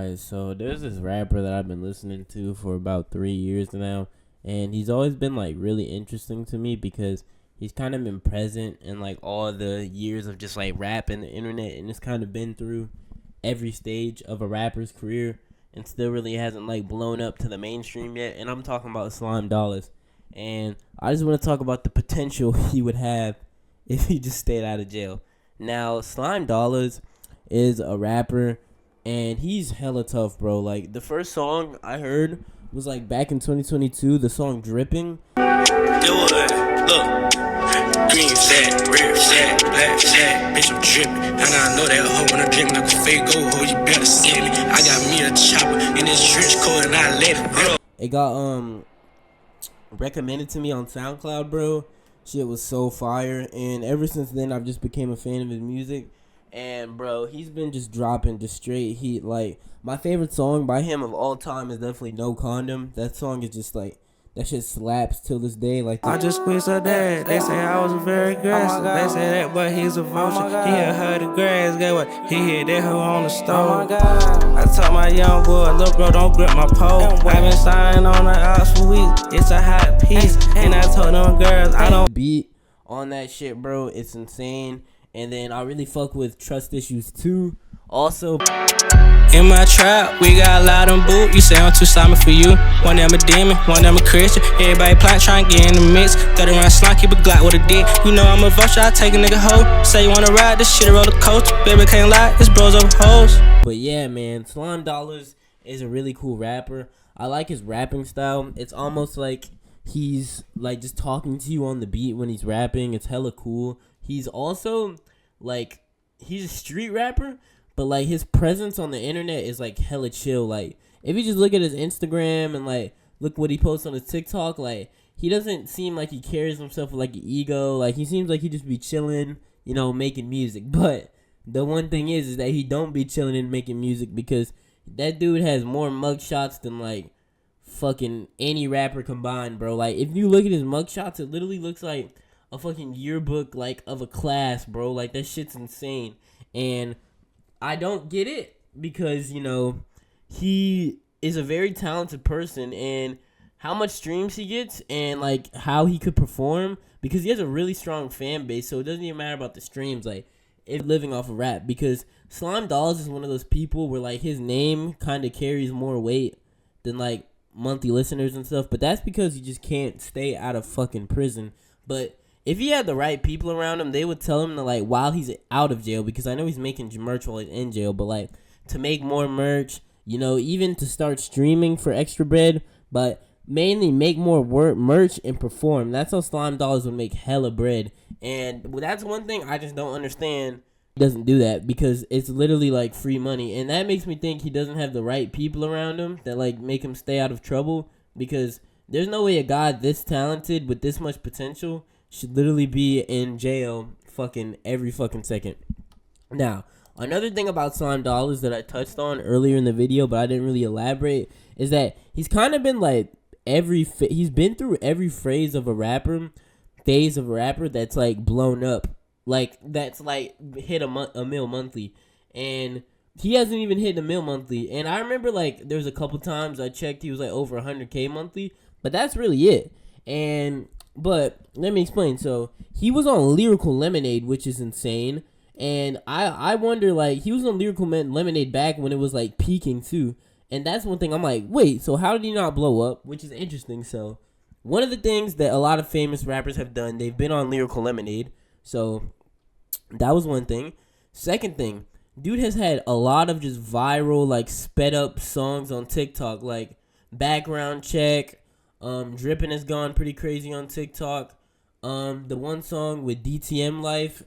Alright, so there's this rapper that I've been listening to for about 3 years now, and he's always been like really interesting to me because he's kind of been present in like all the years of just like rap and the internet, and it's kind of been through every stage of a rapper's career and still really hasn't like blown up to the mainstream yet. And I'm talking about Slime Dollaz, and I just want to talk about the potential he would have if he just stayed out of jail. Now, Slime Dollaz is a rapper, and he's hella tough, bro. Like, the first song I heard was, like, back in 2022, the song Dripping. It would, look, green fat, red fat, black fat, bitch, I'm dripping. And I know that hoe when I drink like a fake gold hoe, you better see me. I got me a chopper in this trench coat and I let it roll. It got, recommended to me on SoundCloud, bro. Shit was so fire, and ever since then, I've just became a fan of his music. And bro, he's been just dropping just straight heat. Like, my favorite song by him of all time is definitely No Condom. That song is just like, that shit slaps till this day. Like, I just squeezed her dad. They say I was very aggressive. They say that, but he's a vulture. He hit her the grass. Get what? He hit that hoe on the stove. I told my young boy, look bro, don't grip my pole. I been signing on the house for weeks. It's a hot piece. And I told them girls, I don't beat on that shit, bro. It's insane. And then I really fuck with Trust Issues too. Also, in my trap, we got a lot of boot. You say I'm too Simon for you. One of them a demon, one of them a Christian. Everybody plotting, trying to get in the mix. 30 round slime, keep a Glock with a dick. You know I'm a vulture, I take a nigga hoe. Say you wanna ride this shit, a roller coaster. Baby can't lie, it's bros over hoes. But yeah, man, Slime Dollaz is a really cool rapper. I like his rapping style. It's almost like he's like just talking to you on the beat when he's rapping. It's hella cool. He's also like, he's a street rapper, but like his presence on the internet is like hella chill. Like, if you just look at his Instagram and like look what he posts on his TikTok, like he doesn't seem like he carries himself with like an ego. Like, he seems like he just be chilling, you know, making music. But the one thing is that he don't be chilling and making music, because that dude has more mugshots than like fucking any rapper combined, bro. Like, if you look at his mugshots, it literally looks like a fucking yearbook, like, of a class, bro. Like, that shit's insane. And I don't get it, because, you know, he is a very talented person, and how much streams he gets and, like, how he could perform, because he has a really strong fan base, so it doesn't even matter about the streams, like, if living off of rap, because Slime Dollaz is one of those people where, like, his name kind of carries more weight than, like, monthly listeners and stuff, but that's because he just can't stay out of fucking prison. But if he had the right people around him, they would tell him to, like, while he's out of jail, because I know he's making merch while he's in jail, but, like, to make more merch, you know, even to start streaming for extra bread, but mainly make more merch and perform. That's how Slime Dollaz would make hella bread. And that's one thing I just don't understand. He doesn't do that, because it's literally, like, free money. And that makes me think he doesn't have the right people around him that, like, make him stay out of trouble, because there's no way a guy this talented with this much potential should literally be in jail fucking every fucking second. Now, another thing about Slime Dollaz that I touched on earlier in the video, but I didn't really elaborate, is that he's kind of been like he's been through every phase of a rapper that's like blown up, like that's like hit a mil monthly, and he hasn't even hit a mil monthly. And I remember like there was a couple times I checked, he was like over 100K monthly, but that's really it. But let me explain. So he was on Lyrical Lemonade, which is insane. And I wonder, like, he was on Lyrical Lemonade back when it was, like, peaking, too. And that's one thing I'm like, wait, so how did he not blow up? Which is interesting. So one of the things that a lot of famous rappers have done, they've been on Lyrical Lemonade. So that was one thing. Second thing, dude has had a lot of just viral, like, sped up songs on TikTok. Like, Background Check. Drippin' has gone pretty crazy on TikTok. The one song with DTM Life,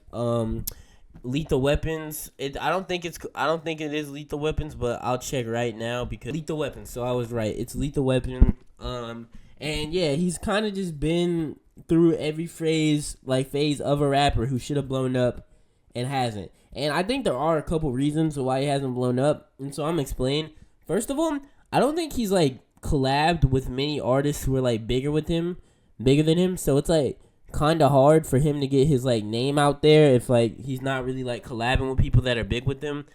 Lethal Weapons. I don't think it is Lethal Weapons, but I'll check right now, because Lethal Weapons. So I was right. It's Lethal Weapon. And yeah, he's kind of just been through every phase of a rapper who should have blown up and hasn't. And I think there are a couple reasons why he hasn't blown up, and so I'm explaining. First of all, I don't think he's like collabed with many artists who are like bigger than him, so it's like kind of hard for him to get his like name out there if like he's not really like collabing with people that are bigger than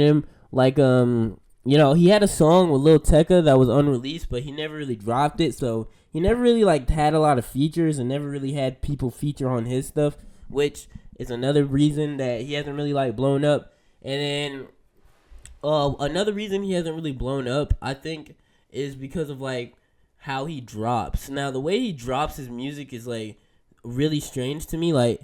him, like you know, he had a song with Lil Tecca that was unreleased, but he never really dropped it. So he never really like had a lot of features and never really had people feature on his stuff, which is another reason that he hasn't really like blown up. And then another reason he hasn't really blown up, I think, is because of like how he drops. Now the way he drops his music is like really strange to me. Like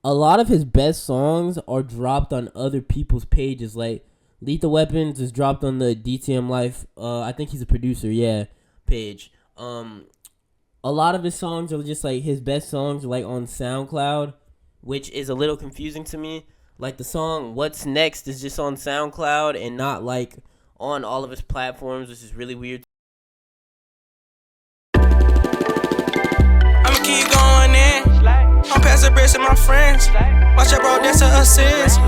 a lot of his best songs are dropped on other people's pages. Like Lethal Weapons is dropped on the DTM Life. I think he's a producer, page. A lot of his songs are just like his best songs are like on SoundCloud, which is a little confusing to me. Like the song What's Next is just on SoundCloud and not like on all of his platforms, which is really weird. I'ma keep going in. I'm passing bricks to my friends. Watch out, bro, that's a assist.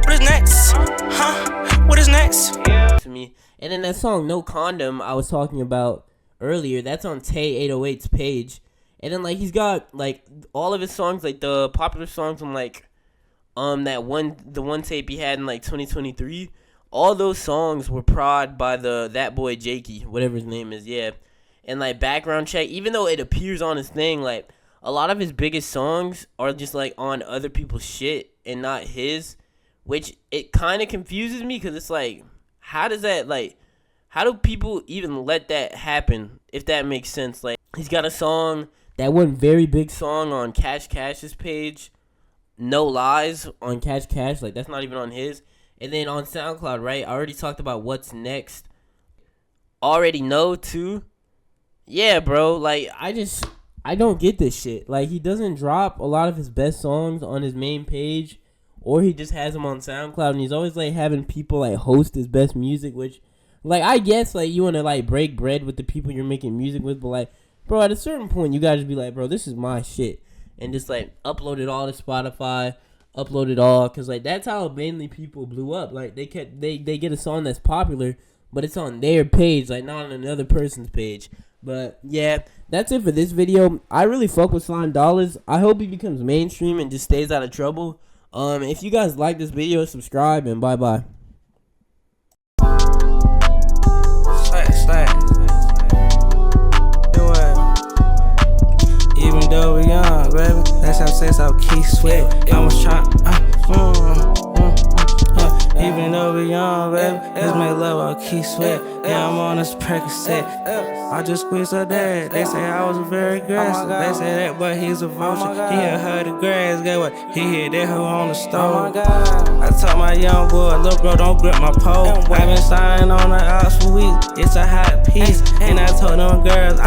What is next? Huh? What is next? To me. And then that song No Condom I was talking about earlier, that's on Tay 808's page. And then like he's got like all of his songs, like the popular songs from like the one tape he had in like 2023. All those songs were prod by that boy Jakey, whatever his name is, And like Background Check, even though it appears on his thing, like a lot of his biggest songs are just like on other people's shit and not his, which it kind of confuses me because it's like, how do people even let that happen, if that makes sense? Like, he's got a song, that one very big song on Cash Cash's page, No Lies on Cash Cash, like that's not even on his. And then on SoundCloud, right, I already talked about What's Next. Already Know too. Yeah, bro, like I don't get this shit. Like he doesn't drop a lot of his best songs on his main page, or he just has them on SoundCloud, and he's always like having people like host his best music, which like I guess like you want to like break bread with the people you're making music with, but like bro, at a certain point you gotta just be like, bro, this is my shit, and just like upload it all to Spotify, upload it all, cause like that's how mainly people blew up. Like they get a song that's popular, but it's on their page, like not on another person's page. But yeah, that's it for this video. I really fuck with Slime Dollaz. I hope he becomes mainstream and just stays out of trouble. If you guys like this video, subscribe and bye bye. Even though we young, baby, that's how sex out keep sweat. I was trying, even though we young, baby, let's make love out keep sweat. Yeah, I'm on this Percocet. I just squeezed her dad. They say I was very aggressive. They say that boy he's a vulture. He had her the grass. Get what? He hit that hoe on the stove. I told my young boy, look bro, don't grip my pole. I been signing on the ops for weeks. It's a hot piece.